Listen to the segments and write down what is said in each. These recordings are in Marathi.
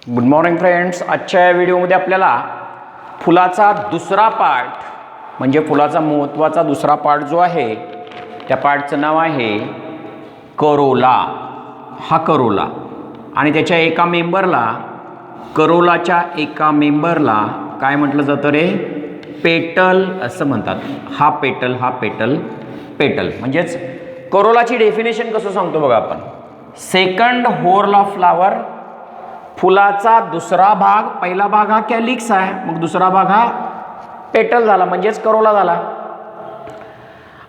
Good morning friends. आजच्या व्हिडिओमध्ये आपल्याला फुलाचा दुसरा पार्ट म्हणजे फुलाचा महत्त्वाचा दुसरा पार्ट जो आहे त्या पार्टचं नाव आहे करोला. हा करोला आणि त्याच्या एका मेंबरला करोलाच्या एका मेंबरला काय म्हटलं जातं रे? पेटल असं म्हणतात. हा पेटल पेटल म्हणजेच करोलाची डेफिनेशन कसं सांगतो बघा आपण. सेकंड होर्ल ऑफ फ्लावर, फुलाचा दुसरा भाग. पहिला भाग हा कॅलिक्स आहे, मग दुसरा भाग हा पेटल झाला म्हणजेच करोला झाला.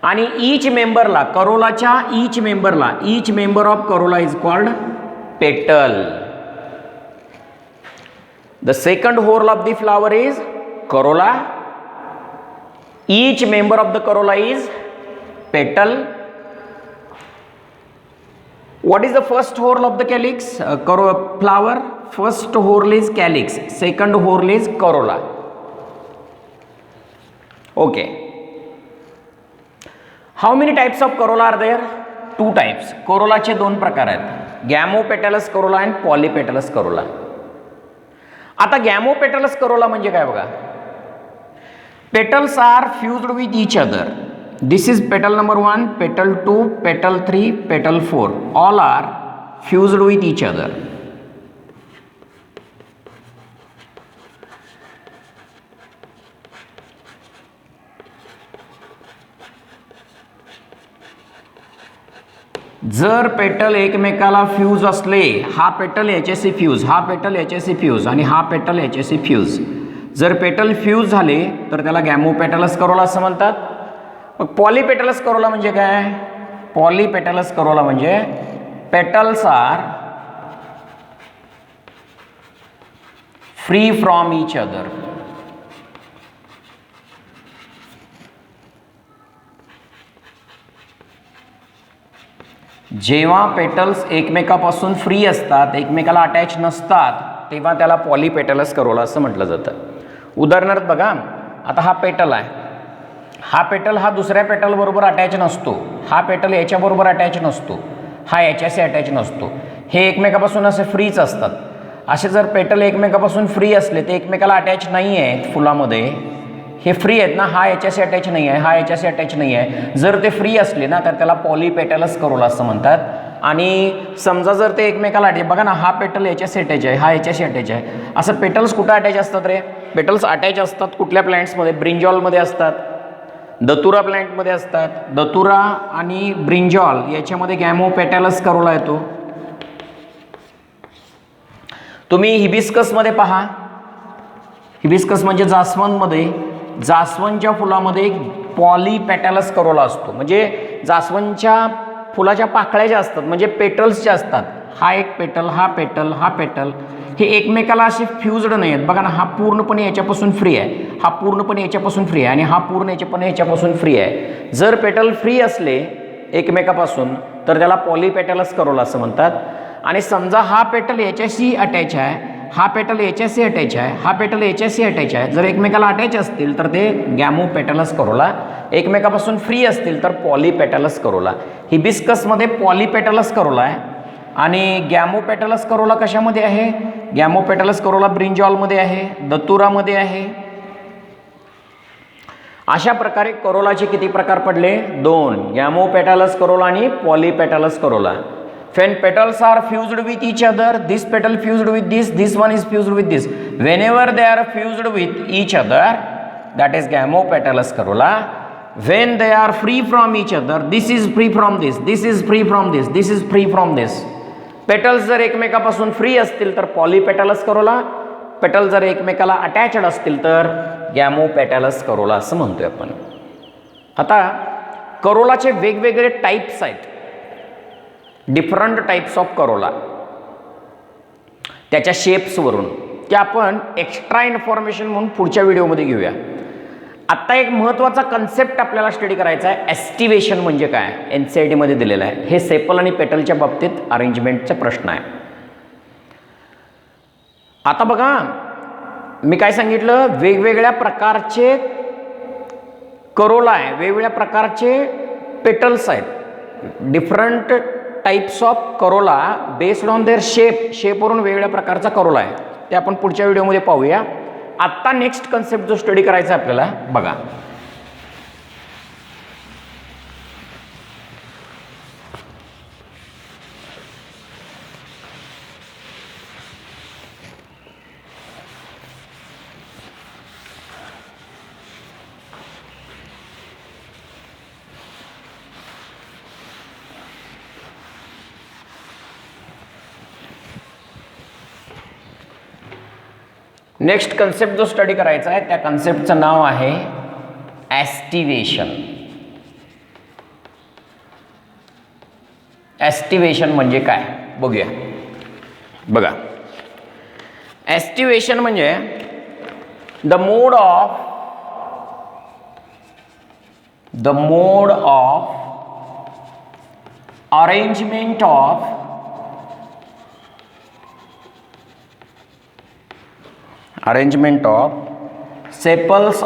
आणि ईच मेंबरला करोलाच्या each member of corolla is called petal. The second whorl of the flower is corolla. Each member of the corolla is petal. What is the first whorl of the calyx? Flower. First whorl is calyx. Second whorl is corolla. Okay. How many types of corolla are there? Two types. Corolla चे दोन प्रकार आहेत. Gamopetalous corolla and polypetalous corolla. आता Gamopetalous corolla म्हणजे काय बघा. Petals are fused with each other. This is petal number 1, petal 2, petal 3, petal 4. All are fused with each other. जर पेटल एकमेकाला फ्यूज असले, हा पेटल याच्याशी फ्यूज, हा पेटल याच्याशी फ्यूज आणि हा पेटल याच्याशी फ्यूज. जर पेटल फ्यूज झाले तर त्याला गॅमोपेटलस करोला असं म्हणतात. मग पॉलीपेटलस करोला म्हणजे काय? पॉलीपेटलस करोला म्हणजे petals are free from each other. जेव्हा पेटल्स एकमेकापासून फ्री असतात, एकमेकाला अटॅच नसतात, तेव्हा त्याला पॉलीपेटलस करोला असं म्हटलं जातं. उदाहरणार्थ बघा, आता हा पेटल आहे. हा पेटल हा दुसऱ्या पेटल बरोबर अटॅच नसतो, हा पेटल याच्याबरोबर अटॅच नसतो, हा याच्याशी अटॅच नसतो. हे एकमेकापासून असे फ्रीच असतात. असे जर पेटल एकमेकापासून फ्री असले ते एकमेकाला अटॅच नाही आहेत फुलामध्ये, हे फ्री आहेत ना, हा याच्याशी अटॅच नाही आहे, हा याच्याशी अटॅच नाही आहे. जर ते फ्री असले ना तर त्याला पॉलीपेटलस करोला असं म्हणतात. आणि समजा जर ते एकमेकाला अटॅच, बघा ना, हा पेटल याच्याशी अटॅच आहे, हा याच्याशी अटॅच आहे. असं पेटल्स कुठं अटॅच असतात रे? पेटल्स अटॅच असतात कुठल्या प्लॅन्ट्समध्ये? ब्रिंजॉलमध्ये असतात, दतुरा प्लांटमध्ये असतात. दतुरा आणि ब्रिंजॉल याच्यामध्ये गॅमोपेटलस करोला येतो. तुम्ही हिबिस्कसमध्ये पहा, हिबिस्कस म्हणजे जास्वंदमध्ये, जास्वंदच्या फुलामध्ये पॉलीपेटलस करोला असतो. म्हणजे जास्वंदच्या फुलाच्या पाकळ्या ज्या असतात म्हणजे पेटल्स ज्या असतात, हा एक पेटल, हा पेटल, हा पेटल, हे एकमेकाला असे फ्यूज्ड नाही आहेत. बघा ना, हा पूर्णपणे याच्यापासून फ्री आहे, हा पूर्णपणे याच्यापासून फ्री आहे आणि हा पूर्ण याच्यापासून फ्री आहे. जर पेटल फ्री असले एकमेकापासून तर त्याला पॉलीपेटलस करोला असं म्हणतात. आणि समजा हा पेटल याच्याशी अटॅच आहे, हा पेटल याच्याशी अटॅच आहे, हा पेटल याच्याशी अटॅच आहे. जर एकमेकाला अटॅच असतील तर ते गॅमोपेटलस करोला, एकमेकापासून फ्री असतील तर पॉलीपेटलस करोला. हिबिस्कसमध्ये पॉलीपेटलस करोला आहे आणि गॅमोपेटलस करोला कशामध्ये आहे? गॅमोपेटलस करोला ब्रिंजॉलमध्ये आहे, दतुरामध्ये आहे. अशा प्रकारे करोलाचे किती प्रकार पडले? दोन, गॅमोपेटलस करोला आणि polypetalous Corolla. When petals are fused with each other, this petal fused with this one is fused with this. Whenever they are fused with each other, that is gämopetalous corolla. When they are free from each other, this is free from this, this is free from this, this is free from this. Petals जर एकमेकापासून फ्री असतील तर पॉलीपेटलस करोला, पेटल जर एकमेकाला अटॅच्ड असतील तर गॅमोपेटलस करोला असं म्हणतोय आपण. आता करोलाचे वेगवेगळे टाईप्स आहेत, डिफरंट टाइप्स ऑफ करोला, त्याच्या शेप्सवरून. ते आपण एक्स्ट्रा इन्फॉर्मेशन म्हणून पुढच्या व्हिडिओमध्ये घेऊया. आत्ता एक महत्त्वाचा कन्सेप्ट आपल्याला स्टडी करायचा आहे, एस्टिवेशन म्हणजे काय, NCERT मध्ये दिलेलं आहे. हे सेपल आणि पेटलच्या बाबतीत अरेंजमेंटचा प्रश्न आहे. आता बघा, मी काय सांगितलं, वेगवेगळ्या प्रकारचे करोला आहे, वेगवेगळ्या प्रकारचे पेटल्स आहेत, different types of corolla based on their शेपवरून वेगवेगळ्या प्रकारचा करोला आहे, ते आपण पुढच्या व्हिडिओमध्ये पाहूया. आत्ता नेक्स्ट कन्सेप्ट जो स्टडी करायचा आपल्याला बघा. नेक्स्ट कन्सेप्ट जो स्टडी करायचा आहे त्या कन्सेप्टचं नाव आहे ॲस्टिवेशन. ॲस्टिवेशन म्हणजे काय बघूया. बघा, ॲस्टिवेशन म्हणजे the mode of arrangement of sepals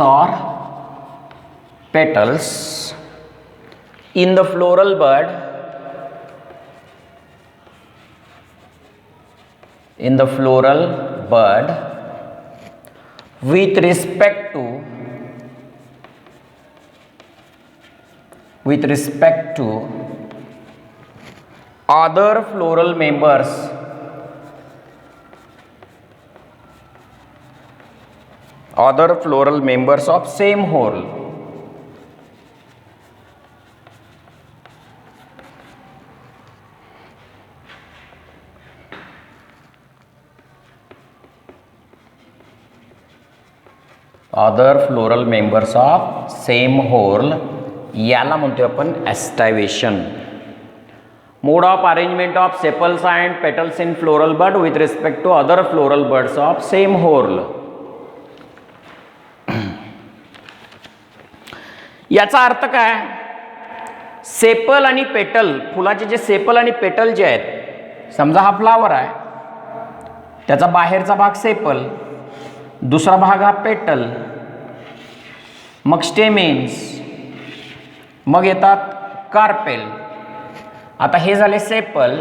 or petals in the floral bud with respect to other floral members of same whorl. Other floral members of same whorl याला म्हणतो आपण aestivation. Mode of arrangement of sepals and petals in floral bud with respect to other floral buds of same whorl. याचा अर्थ काय? सेपल आणि पेटल, फुलाचे जे सेपल आणि पेटल जे आहेत, समजा हा फ्लावर आहे, त्याचा बाहेरचा भाग सेपल, दुसरा भाग हा पेटल, मग स्टेमेन्स, मग येतात कार्पेल. आता हे झाले सेपल,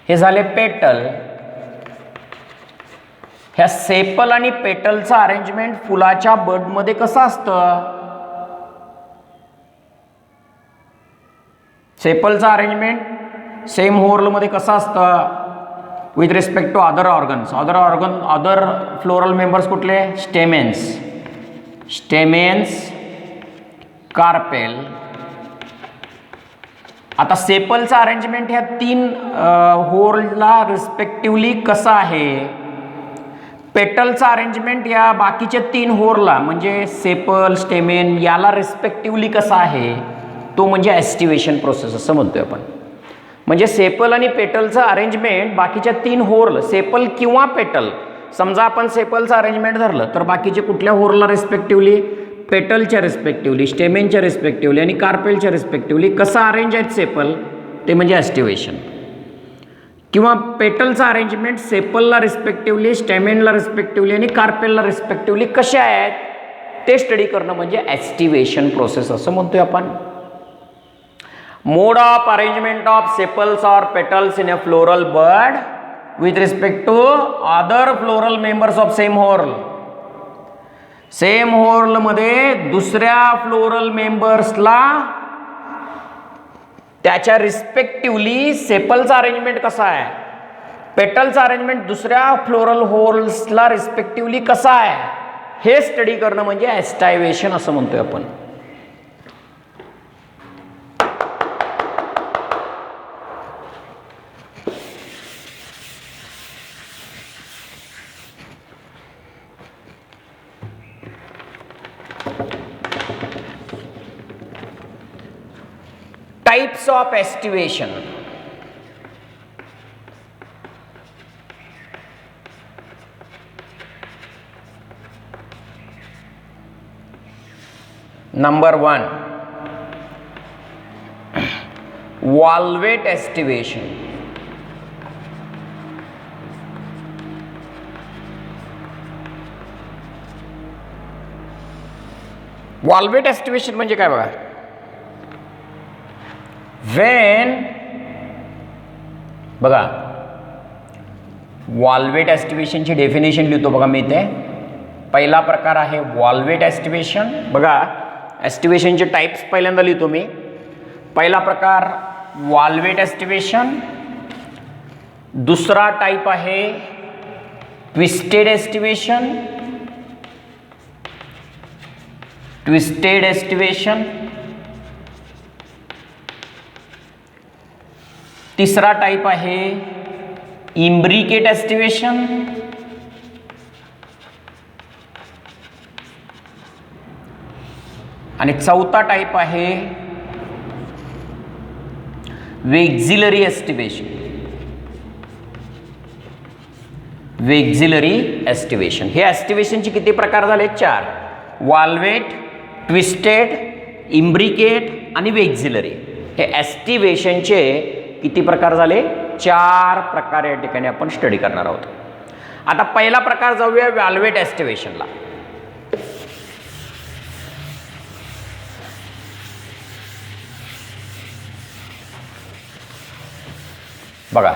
हे झाले पेटल. ह्या सेपल आणि पेटलचं अरेंजमेंट फुलाच्या बडमध्ये कसं असतं? सेपलचं अरेंजमेंट सेम होर्लमध्ये कसं असतं? With respect to other organs. Other floral members कुठले? Stamens, carpel. आता सेपलचा अरेंजमेंट ह्या तीन होर्लला रिस्पेक्टिव्हली कसा आहे? पेटलचा अरेंजमेंट या बाकीच्या तीन होर्लला म्हणजे सेपल, स्टेमेन याला रिस्पेक्टिव्हली कसा आहे? तो म्हणजे ॲस्टिवेशन प्रोसेस असं म्हणतोय आपण. म्हणजे सेपल आणि पेटलचं अरेंजमेंट बाकीच्या तीन होर्ल, सेपल किंवा पेटल, समजा आपण सेपलचं अरेंजमेंट धरलं तर बाकीचे कुठल्या होर्लला रिस्पेक्टिव्हली? पेटलच्या रिस्पेक्टिव्हली, स्टेमेनच्या रिस्पेक्टिव्हली आणि कार्पेलच्या रिस्पेक्टिव्हली कसं अरेंज आहेत सेपल, ते म्हणजे ॲस्टिवेशन. किंवा पेटलचं अरेंजमेंट सेपलला रिस्पेक्टिव्हली, स्टेमेनला रिस्पेक्टिव्हली आणि कार्पेलला रिस्पेक्टिव्हली कशा आहेत ते स्टडी करणं म्हणजे ॲस्टिवेशन प्रोसेस असं म्हणतोय आपण. Mode of arrangement of sepals or petals in a floral bud with respect to other floral members of same whorl. Same होर्लमध्ये दुसऱ्या फ्लोरल मेंबर्सला त्याच्या रिस्पेक्टिव्हली सेपलचा अरेंजमेंट कसा आहे, पेटलचा अरेंजमेंट दुसऱ्या फ्लोरल होर्ल्सला रिस्पेक्टिव्हली कसा आहे हे स्टडी करणं म्हणजे ॲस्टिवेशन असं म्हणतोय आपण. Types of estivation. Number 1, valvate estivation. Valvate aestivation म्हणजे काय बघा, वेन बघा वॉल्वेट एस्टिवेशनची डेफिनेशन लिहितो बघा मी इथे. पहिला प्रकार आहे वॉल्वेट एस्टिवेशन. बघा एस्टिवेशनचे टाइप्स पहिल्यांदा लिहितो मी. पहिला प्रकार वॉल्वेट एस्टिवेशन. दुसरा टाइप आहे ट्विस्टेड एस्टिवेशन. Twisted aestivation. तिसरा टाइप आहे इम्ब्रिकेट एस्टिवेशन. आणि चौथा टाइप आहे वेक्झिलरी एस्टिवेशन. वेक्झिलरी एस्टिवेशन. हे एस्टिवेशनचे किती प्रकार झाले? 4. वॉल्वेट, ट्विस्टेड, इम्ब्रिकेट आणि वेक्झिलरी. हे एस्टिवेशनचे किती प्रकार झाले? 4 प्रकार या ठिकाणी आपण स्टडी करणार आहोत. आता पहिला प्रकार जाऊया वॉल्वेट एस्टिवेशनला. बघा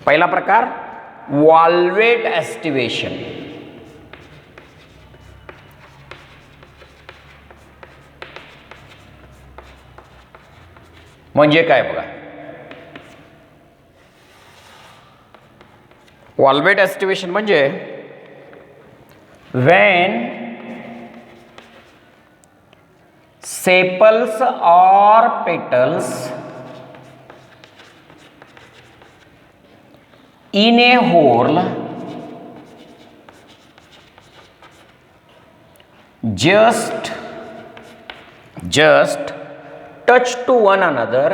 पहिला प्रकार वॉल्वेट एस्टिवेशन. म्हणजे काय बघा, वॉल्वेट एस्टिवेशन म्हणजे when sepals or petals in a whorl just touch to one another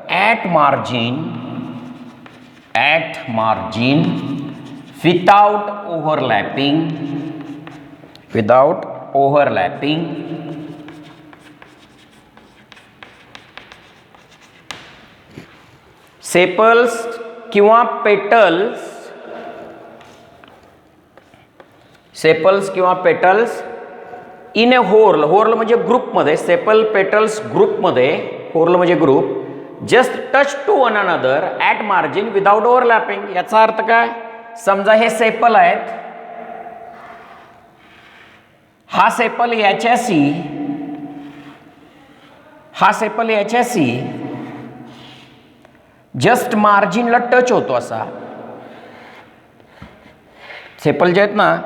at margin without overlapping sepals किंवा petals in a whorl. Whorl म्हणजे ग्रुपमध्ये, सेपल पेटल्स ग्रुपमध्ये, होर्ल म्हणजे group. Just touch to one another at margin without overlapping. याचा अर्थ काय? समजा हे सेपल आहेत, हा सेपल याच्याशी जस्ट मार्जिनला टच होतो. असा सेपल जे आहेत ना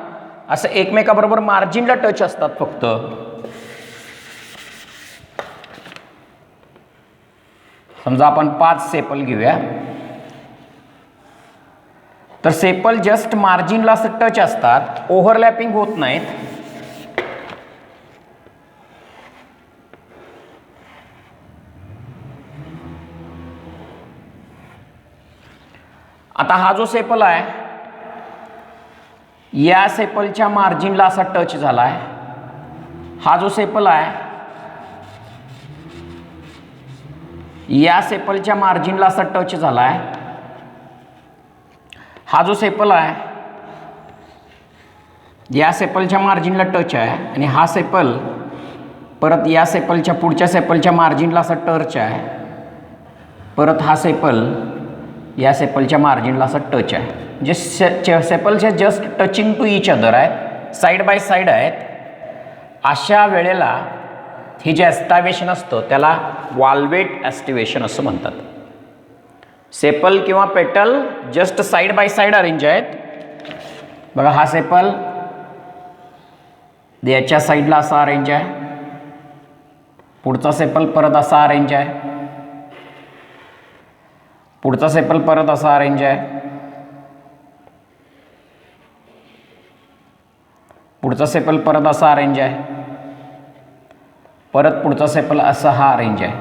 असं एकमेकाबरोबर मार्जिनला टच असतात फक्त. समजा आपण 5 सेपल घेऊया, तर सेपल जस्ट मार्जिनला असं टच असतात, ओव्हरलॅपिंग होत नाहीत. आता हा जो सेपल आहे या सेपलच्या मार्जिनला असा टच झालाय. हा जो सेपल आहे या सेपलच्या मार्जिनला असा टच झालाय. हा जो सेपल आहे या सेपलच्या मार्जिनला टच आहे आणि हा सेपल परत या सेपलच्या पुढच्या सेपलच्या मार्जिनला असा टच आहे. परत हा सेपल या सेपलच्या मार्जिनला असा टच आहे. जे sepals just touching to each other आहेत, साईड बाय साईड आहेत. अशा वेळेला हे जे एस्टिवेशन असतं त्याला वॉल्वेट एस्टिवेशन असं म्हणतात. सेपल किंवा पेटल just side by side arrange आहेत. बघा हा सेपल याच्या साईडला असा अरेंज आहे, पुढचा सेपल परत असा अरेंज आहे, पुढचा सेपल परत असा अरेंज आहे, पुढचा सेपल परत असा अरेंज आहे, परत पुढचा सेपल असा हा अरेंज आहे.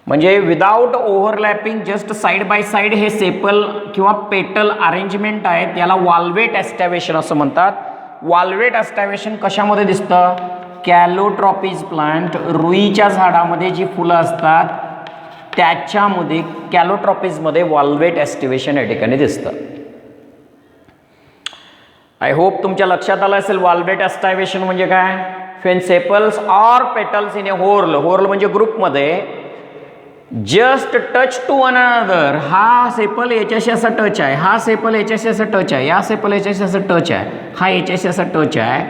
म्हणजे without overlapping just side by side हे सेपल किंवा पेटल अरेंजमेंट आहे, त्याला वॉल्वेट एस्टिवेशन असं म्हणतात. वॉल्वेट एस्टिवेशन कशामध्ये दिसतं? कॅलोट्रॉपिज प्लांट, रुईच्या झाडामध्ये जी फुलं असतात त्याच्यामध्ये कॅलोट्रॉपिजमध्ये वॉल्वेट एस्टिवेशन या ठिकाणी दिसतं. आय होप तुमच्या लक्षात आलं असेल वॉल्वेट एस्टिवेशन म्हणजे काय. When sepals or petals in a whorl, whorl म्हणजे ग्रुपमध्ये, just touch to one another, हा सेपल याच्याशी असा टच आहे, हा सेपल याच्याशी असा टच आहे, या सेपल याच्याशी असा टच आहे, हा याच्याशी असा टच आहे,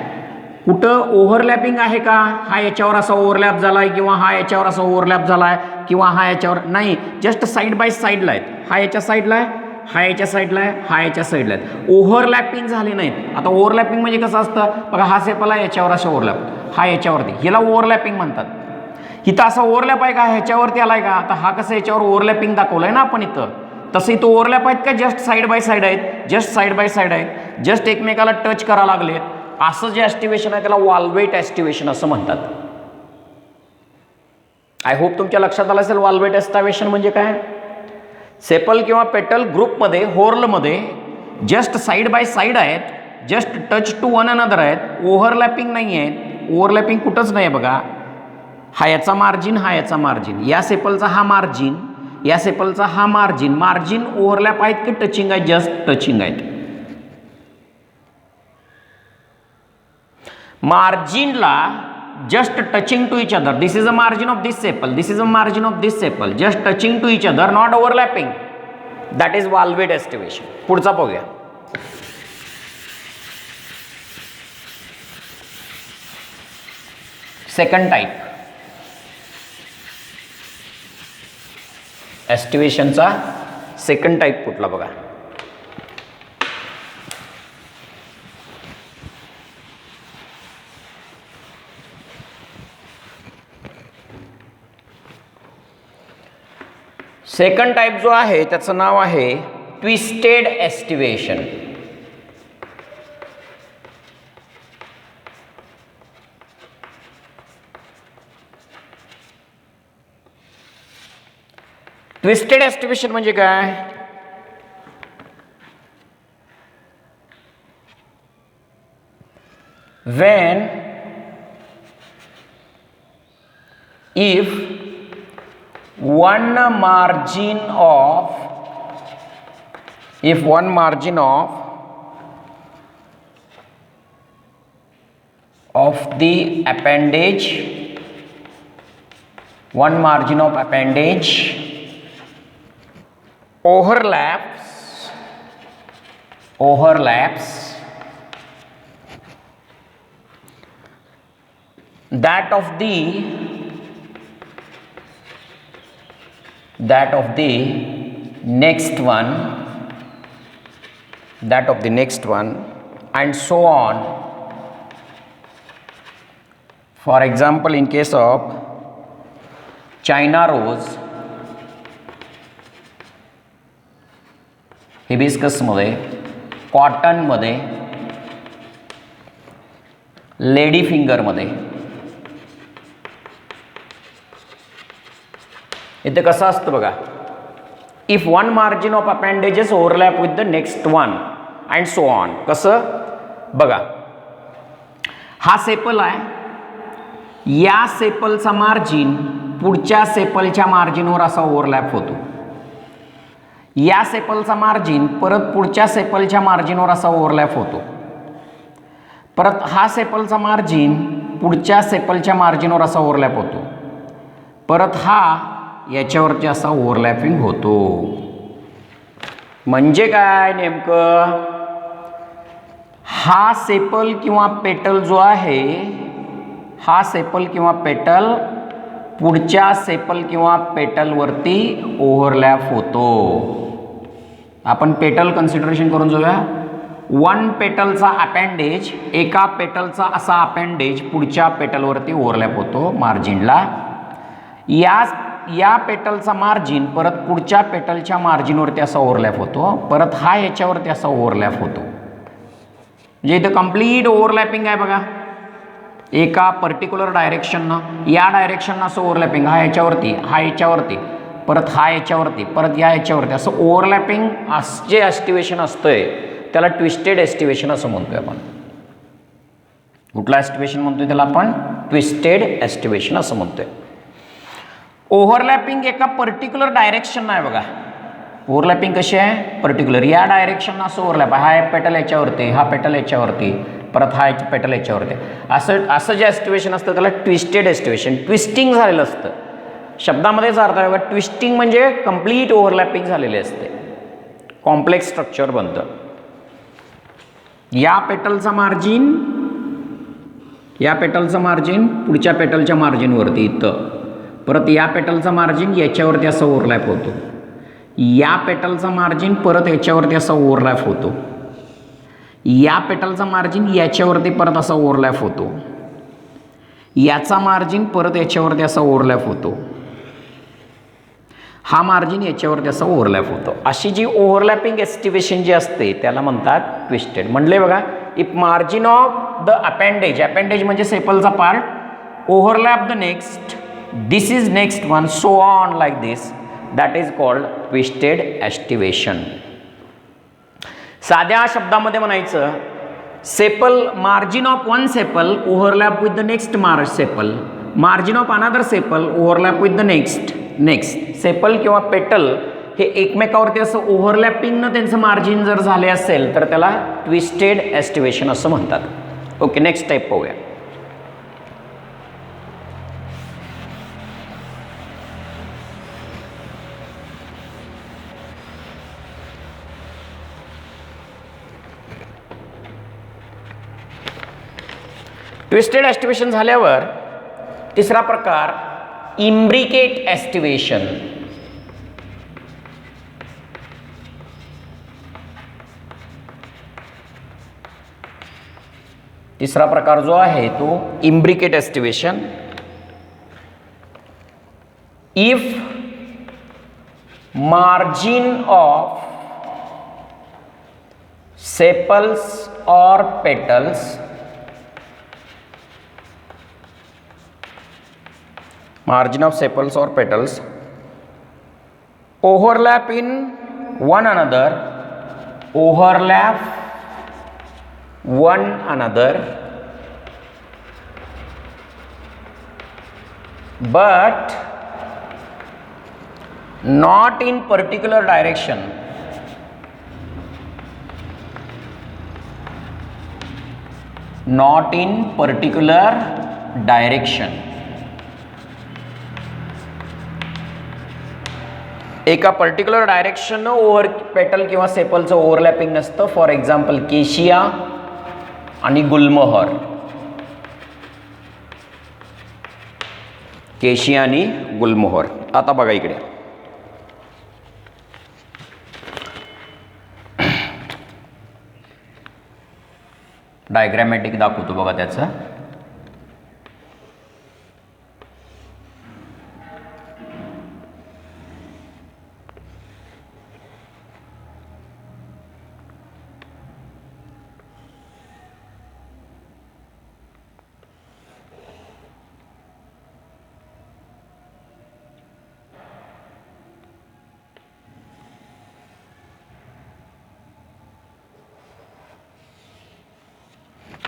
कुठं ओव्हरलॅपिंग आहे का, हा याच्यावर असा ओव्हरलॅप झालाय किंवा हा याच्यावर असा ओव्हरलॅप झालाय किंवा हा याच्यावर नाही, जस्ट साईड बाय साईडला आहेत, हा याच्या साईडला आहे, हा याच्या साईडला आहे, हा याच्या साईडला आहे, ओव्हरलॅपिंग झाली नाहीत. आता ओव्हरलॅपिंग म्हणजे कसं असतं बघा, हा सेपल आहे याच्यावर असं ओव्हरलॅप, हा याच्यावरती, ह्याला ओव्हरलॅपिंग म्हणतात. इथं असा ओव्हरलॅप आहे का, ह्याच्यावरती आलाय का, आता हा कसं याच्यावर ओव्हरलॅपिंग दाखवलंय ना आपण इथं, तसं इथं ओव्हरलॅप आहेत का, जस्ट साईड बाय साईड आहेत, जस्ट साईड बाय साईड आहेत, जस्ट एकमेकाला टच करा लागलेत, असं जे ॲस्टिवेशन आहे त्याला वॉल्वेट ॲस्टिवेशन असं म्हणतात. आय होप तुमच्या लक्षात आलं असेल वॉल्वेट एस्टिवेशन म्हणजे काय. सेपल किंवा पेटल ग्रुपमध्ये, होर्लमध्ये जस्ट साईड बाय साईड आहेत, just touch to one another आहेत, ओव्हरलॅपिंग नाही आहेत, ओव्हरलॅपिंग कुठंच नाही आहे बघा. हा याचा मार्जिन, हा याचा मार्जिन, या सेपलचा हा मार्जिन, या सेपलचा हा मार्जिन, मार्जिन ओव्हरलॅप आहेत की टचिंग आहेत, जस्ट टचिंग आहेत. मार्जिनला just touching to each other, this is a margin of this sepal, this is a margin of this sepal, just touching to each other, not overlapping, that is valvate estivation. पुढचा पाहूया. सेकंड टाइप एस्टिवेशनचा सेकंड टाइप कुठला बघा. सेकंड टाइप जो आहे त्याचं नाव आहे ट्विस्टेड एस्टिवेशन. ट्विस्टेड एस्टिवेशन म्हणजे काय. when if one margin of the appendage, one margin of appendage overlaps that of the next one and so on. For example, in case of China rose, hibiscus मध्ये, कॉटन मध्ये, लेडी फिंगर मध्ये. इथे कसं असतं बघा. If one margin of appendages overlap with the next one and so on. कसं बघा, हा सेपल आहे, या सेपलचा मार्जिन पुढच्या सेपलच्या मार्जिनवर असा ओव्हरलॅप होतो, या सेपलचा मार्जिन परत पुढच्या सेपलच्या मार्जिनवर असा ओव्हरलॅप होतो, परत हा सेपलचा मार्जिन पुढच्या सेपलच्या मार्जिनवर असा ओव्हरलॅप होतो, परत हा याच्यावरती असा ओव्हरलॅपिंग होतो. म्हणजे काय नेमकं, हा सेपल किंवा पेटल जो आहे, हा सेपल किंवा पेटल पुढच्या सेपल किंवा पेटलवरती ओव्हरलॅप होतो. आपण पेटल कन्सिडरेशन करून जाऊया. वन पेटलचा अपेंडेज, एका पेटलचा असा अपेंडेज पुढच्या पेटलवरती ओव्हरलॅप होतो मार्जिनला. या पेटलचा मार्जिन परत पुढच्या पेटलच्या मार्जिनवरती असा ओव्हरलॅप होतो, परत हा याच्यावरती असा ओव्हरलॅप होतो. म्हणजे इथं कंप्लीट ओव्हरलॅपिंग आहे बघा. एका पर्टिक्युलर डायरेक्शननं, या डायरेक्शननं असं ओव्हरलॅपिंग, हा याच्यावरती, हा याच्यावरती, परत हा याच्यावरती, परत या याच्यावरती, असं ओव्हरलॅपिंग जे एस्टिवेशन असतंय त्याला ट्विस्टेड एस्टिवेशन असं म्हणतोय आपण. कुठला एस्टिवेशन म्हणतोय त्याला आपण, ट्विस्टेड एस्टिवेशन असं म्हणतोय. ओव्हरलॅपिंग एका पर्टिक्युलर डायरेक्शन आहे बघा. ओव्हरलॅपिंग कशी आहे? पर्टिक्युलर. या डायरेक्शन असं ओव्हरलॅप आहे. हा पेटल याच्यावरती, हा पेटल याच्यावरती, परत हा पेटल याच्यावरती, असं जे एस्टिवेशन असतं त्याला ट्विस्टेड एस्टिवेशन. ट्विस्टिंग झालेलं असतं. शब्दामध्येच अर्थ आहे बघा. ट्विस्टिंग म्हणजे कंप्लीट ओव्हरलॅपिंग झालेली असते, कॉम्प्लेक्स स्ट्रक्चर बनतं. या पेटलचा मार्जिन पुढच्या पेटलच्या मार्जिनवरती इथं, परत या पेटलचा मार्जिन याच्यावरती असं ओव्हरलॅप होतो. या पेटलचा मार्जिन परत याच्यावरती असा ओव्हरलॅप होतो. या पेटलचा मार्जिन याच्यावरती परत असा ओव्हरलॅप होतो. याचा मार्जिन परत याच्यावरती असा ओव्हरलॅप होतो. हा मार्जिन याच्यावरती असा ओव्हरलॅप होतो. अशी जी ओव्हरलॅपिंग एस्टिवेशन जी असते त्याला म्हणतात ट्विस्टेड. म्हणले बघा, if margin of the appendage म्हणजे सेपलचा part, overlap the next, this is next one, so on like this, that is called twisted aestivation. साध्या शब्दामध्ये म्हणायचं, sepal, margin of one sepal overlap with the next sepal, margin of another sepal overlap with the next sepal किंवा पेटल हे एकमेकावरती असं ओव्हरलॅपिंगनं त्यांचं मार्जिन जर झाले असेल तर त्याला ट्विस्टेड एस्टिवेशन असं म्हणतात. ओके, नेक्स्ट टाईप पाहूया. ट्विस्टेड एस्टिवेशन झाल्यावर तिसरा प्रकार इम्ब्रिकेट एस्टिवेशन. तिसरा प्रकार जो आहे तो imbricate aestivation. If margin of sepals और petals, margin of sepals or petals overlap in one another, but not in particular direction. Not in particular direction. एका पर्टिक्युलर डायरेक्शन ओव्हर पेटल किंवा सेपलचं ओव्हरलॅपिंग नसतं. फॉर एक्झाम्पल केशिया आणि गुलमोहर. केशिया आणि गुलमोहर. आता बघा इकडे, डायग्रॅमॅटिक दाखवतो बघा त्याचं.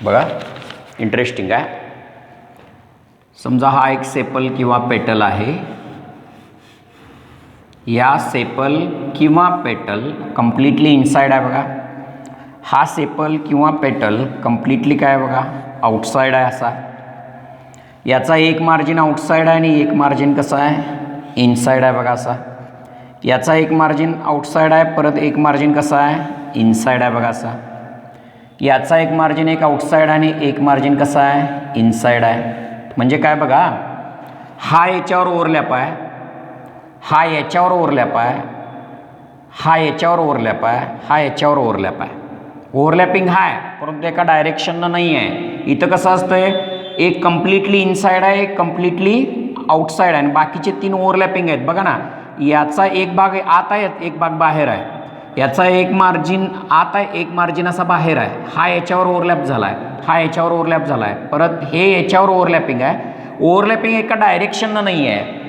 बघा, इंटरेस्टिंग आहे. समजा हा एक सेपल किंवा पेटल आहे. या सेपल किंवा पेटल कम्प्लिटली इनसाइड आहे बघा. हा सेपल किंवा पेटल कम्प्लिटली काय आहे बघा, आउटसाइड आहे असा. याचा एक मार्जिन आउटसाइड आहे आणि एक मार्जिन कसा आहे, इनसाइड आहे बघा असा. याचा एक मार्जिन आउटसाइड आहे, परत एक मार्जिन कसा आहे, इनसाइड आहे बघा असा. याचा एक मार्जिन एक आउटसाइड आणि एक मार्जिन कसा आहे, इनसाइड आहे. म्हणजे काय बघा, हा याच्यावर ओव्हरलॅप आहे, हा याच्यावर ओव्हरलॅप आहे, हा याच्यावर ओव्हरलॅप आहे, हा याच्यावर ओव्हरलॅप आहे. ओव्हरलॅपिंग हा आहे परंतु एका डायरेक्शननं नाही आहे. इथं कसं असतंय, एक कम्प्लिटली इनसाइड आहे, एक कम्प्लिटली आउटसाइड आहे आणि बाकीचे तीन ओव्हरलॅपिंग आहेत. बघा ना, याचा एक भाग आत आहे, एक भाग बाहेर आहे. याचा एक मार्जिन आत आहे, एक मार्जिन असा बाहेर आहे. हा याच्यावर ओव्हरलॅप झाला आहे, हा याच्यावर ओव्हरलॅप झाला आहे, परत हे याच्यावर ओव्हरलॅपिंग आहे. ओव्हरलॅपिंग एका डायरेक्शननं नाही आहे,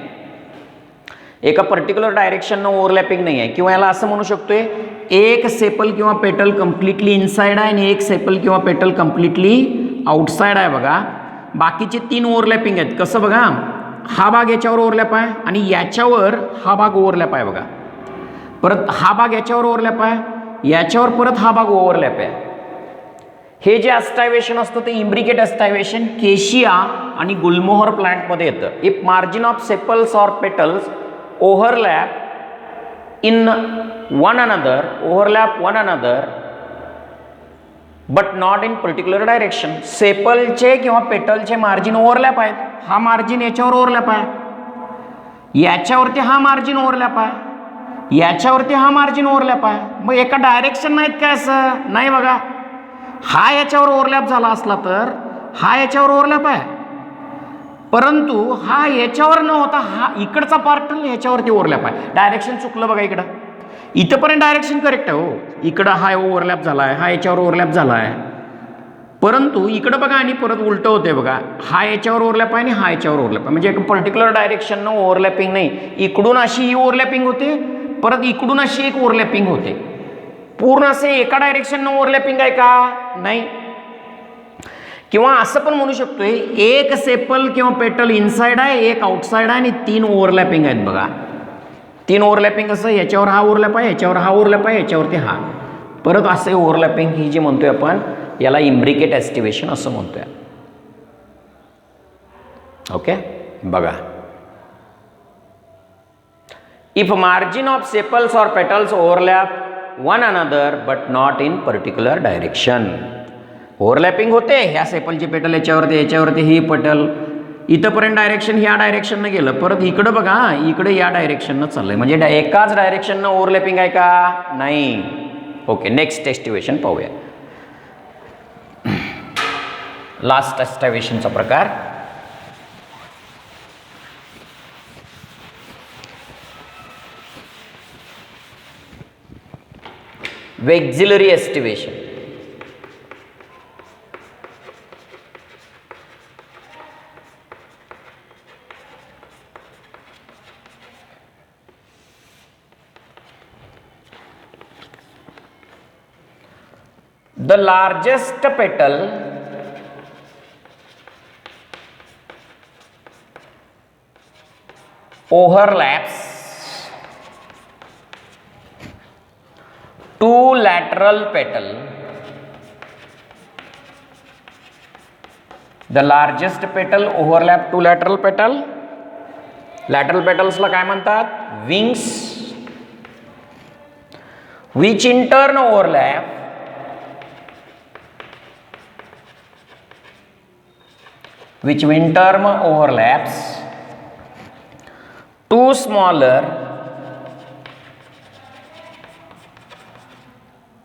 एका पर्टिक्युलर डायरेक्शननं ओव्हरलॅपिंग नाही आहे. किंवा याला असं म्हणू शकतोय, एक सेपल किंवा पेटल कम्प्लिटली इनसाइड आहे आणि एक सेपल किंवा पेटल कम्प्लिटली आउटसाइड आहे बघा. बाकीचे 3 ओव्हरलॅपिंग आहेत. कसं बघा, हा भाग याच्यावर ओव्हरलॅप आहे आणि याच्यावर हा भाग ओव्हरलॅप आहे बघा. परत हा भाग याच्यावर ओव्हरलॅप आहे, याच्यावर परत हा भाग ओव्हरलॅप आहे. हे जे अस्टायवेशन असतं ते इम्ब्रिकेट अस्टायवेशन केशिया आणि गुलमोहर प्लांटमध्ये येतं. If margin of sepals or petals overlap in one another but not in particular direction. सेपलचे किंवा पेटलचे मार्जिन ओव्हरलॅप आहेत. हा मार्जिन याच्यावर ओव्हरलॅप आहे, याच्यावरती हा मार्जिन ओव्हरलॅप आहे, याच्यावरती हा मार्जिन ओव्हरलॅप आहे. मग एका डायरेक्शन नाहीत काय? असं नाही बघा. हा याच्यावर ओव्हरलॅप झाला असला तर हा याच्यावर ओव्हरलॅप आहे, परंतु हा याच्यावर न होता हा इकडचा पार्ट याच्यावरती ओव्हरलॅप आहे. डायरेक्शन चुकलं बघा. इथंपर्यंत डायरेक्शन करेक्ट आहे. हो, इकडं हा ओव्हरलॅप झाला आहे, हा याच्यावर ओव्हरलॅप झाला आहे, परंतु इकडं बघा आणि परत उलटं होते बघा. हा याच्यावर ओव्हरलॅप आहे आणि हा याच्यावर ओव्हरलॅप आहे. म्हणजे एक पर्टिक्युलर डायरेक्शननं ओव्हरलॅपिंग नाही. इकडून अशी ही ओव्हरलॅपिंग होते, परत इकडून अशी एक ओव्हरलॅपिंग होते. पूर्ण असे एका डायरेक्शननं ओव्हरलॅपिंग आहे का? नाही. किंवा असं पण म्हणू शकतोय, एक सेपल किंवा पेटल इनसाइड आहे, एक आउटसाइड आहे आणि 3 ओव्हरलॅपिंग आहेत बघा. 3 ओव्हरलॅपिंग असं, याच्यावर हा ओव्हरलॅप आहे, याच्यावर हा ओव्हरलॅप आहे, याच्यावरती हा, परत असे ओव्हरलॅपिंग ही जी म्हणतोय आपण याला इम्ब्रिकेट एस्टिवेशन असं म्हणतोय. ओके, बघा. इफ मार्जिन ऑफ सेपल्स और petals overlap one another but not in particular direction. Overlapping होते, ह्या सेपलची पेटल याच्यावरती ही पेटल इथंपर्यंत डायरेक्शन ह्या डायरेक्शननं गेलं, परत इकडं बघा, इकडे या डायरेक्शननं चाललंय. म्हणजे एकाच डायरेक्शननं ओव्हरलॅपिंग आहे का? नाही. ओके, नेक्स्ट एस्टिवेशन पाहूया. लास्ट एस्टिवेशनचा प्रकार वेक्झिलरी aestivation. The largest petal overlaps 2 lateral petal. The largest petal overlap 2 lateral petal. Lateral petals ला काय म्हणतात? Wings, which in turn overlap overlaps 2 smaller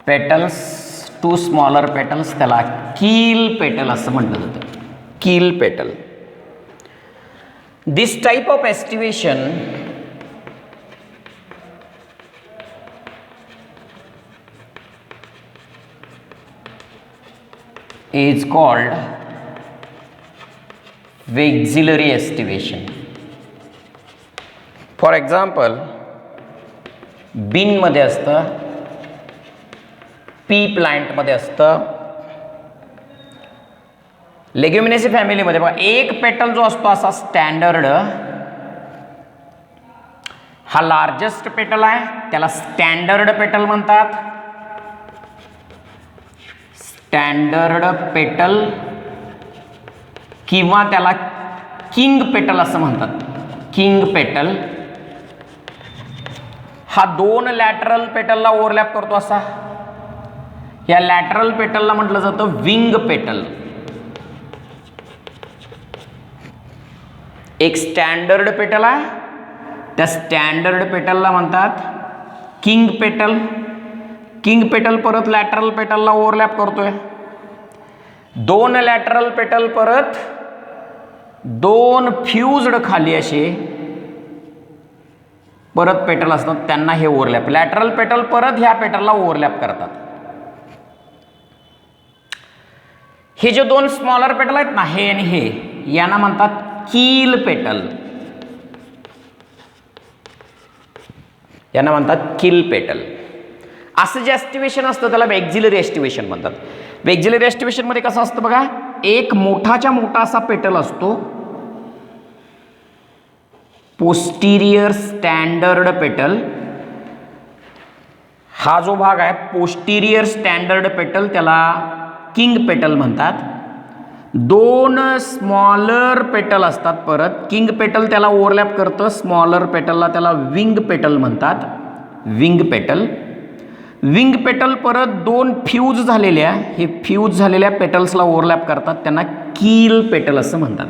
petals. त्याला कील पेटल असं म्हटलं जातं. Keel petal. This type of aestivation is called vexillary aestivation. For example, बीनमध्ये असतं, पी प्लांटमध्ये असतं, लेग्युमिनेसी फॅमिलीमध्ये बघा एक पेटल जो असतो असा स्टँडर्ड, हा लार्जेस्ट पेटल आहे, त्याला स्टँडर्ड पेटल म्हणतात. स्टँडर्ड पेटल किंवा त्याला किंग पेटल असं म्हणतात. किंग पेटल हा 2 लॅटरल पेटलला ओव्हरलॅप करतो असा. या लॅटरल पेटलला म्हटलं जातं विंग पेटल. एक स्टँडर्ड पेटल आहे, त्या स्टँडर्ड पेटलला म्हणतात किंग पेटल. किंग पेटल परत लॅटरल पेटलला ओव्हरलॅप करतोय. 2 लॅटरल पेटल परत 2 फ्युज्ड खाली असे परत पेटल असतात, त्यांना हे ओव्हरलॅप. लॅटरल पेटल परत ह्या पेटलला ओव्हरलॅप करतात. हे जे 2 स्मॉलर पेटल आहेत ना, हे आणि हे, यांना म्हणतात कील पेटल. यांना म्हणतात कील पेटल. असं जे एस्टिवेशन असतं त्याला वेक्झिलरी एस्टिवेशन म्हणतात. वेक्झिलरी एस्टिवेशन मध्ये कसं असतं बघा, एक मोठाच्या मोठा असा पेटल असतो, पोस्टिरियर स्टँडर्ड पेटल. हा जो भाग आहे पोस्टिरियर स्टँडर्ड पेटल, त्याला किंग पेटल म्हणतात. दोन स्मॉलर पेटल असतात परत. किंग पेटल त्याला ओव्हरलॅप करतं, स्मॉलर पेटलला त्याला विंग पेटल म्हणतात, विंग पेटल. विंग पेटल परत दोन फ्यूज झालेल्या, हे फ्यूज झालेल्या पेटल्सला ओव्हरलॅप करतात, त्यांना कील पेटल असं म्हणतात.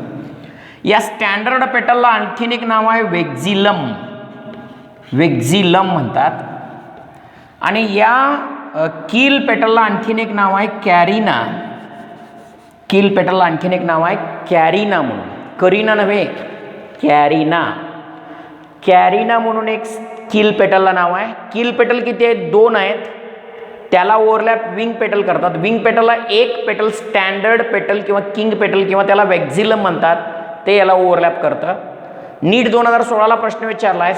या स्टँडर्ड पेटलला आणखीन एक नाव आहे वेक्झिलम, वेक्झिलम म्हणतात. आणि या कील पेटलला आणखीन एक नाव आहे कॅरिना. कील पेटलला आणखीन एक नाव आहे कॅरिना म्हणून, करीना नव्हे, कॅरिना. कॅरिना म्हणून एक कील पेटलला नाव आहे. कील पेटल किती आहेत? दोन आहेत. त्याला ओव्हरलॅप विंग पेटल करतात. विंग पेटलला एक पेटल स्टँडर्ड पेटल किंवा किंग पेटल किंवा त्याला वेक्झिलम म्हणतात, ते याला ओव्हरलॅप करतं. नीट 2016ला प्रश्न विचारला आहे,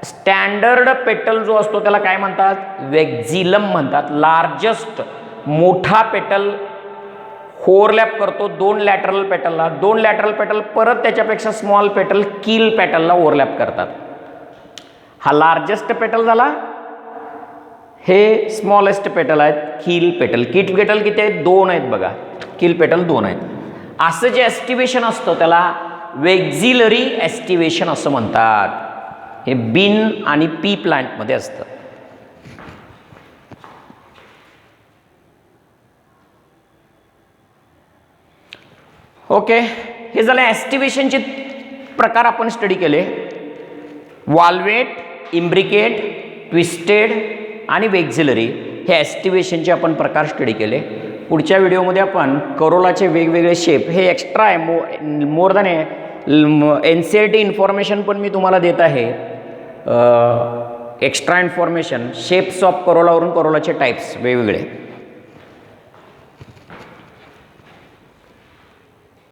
स्टँडर्ड पेटल जो असतो त्याला काय म्हणतात? वेक्झिलम म्हणतात. लार्जेस्ट, मोठा पेटल ओव्हरलॅप करतो दोन लॅटरल पेटलला. दोन लॅटरल पेटल परत त्याच्यापेक्षा स्मॉल पेटल कील पेटलला ओव्हरलॅप करतात. हा लार्जेस्ट पेटल झाला, हे स्मॉलेस्ट पेटल आहेत कील पेटल. कील पेटल किती आहेत? दोन आहेत बघा, कील पेटल दोन आहेत. असं जे एस्टिवेशन असतं त्याला वेक्झिलरी एस्टिवेशन असं म्हणतात. हे बीन आणि पी प्लांटमध्ये असतं. ओके, हे झालं एस्टिवेशनचे प्रकार आपण स्टडी केले. वॉल्वेट, इम्ब्रिकेट, ट्विस्टेड आणि वेक्झिलरी हे एस्टिवेशनचे आपण प्रकार स्टडी केले. पुढच्या व्हिडिओमध्ये आपण करोलाचे वेगवेगळे शेप, हे एक्स्ट्रा आहे, मोर दॅन NCERT इन्फॉर्मेशन पण मी तुम्हाला देत आहे, एक्स्ट्रा इन्फॉर्मेशन शेप्स ऑफ करोलावरून करोलाचे टाईप्स वेगवेगळे.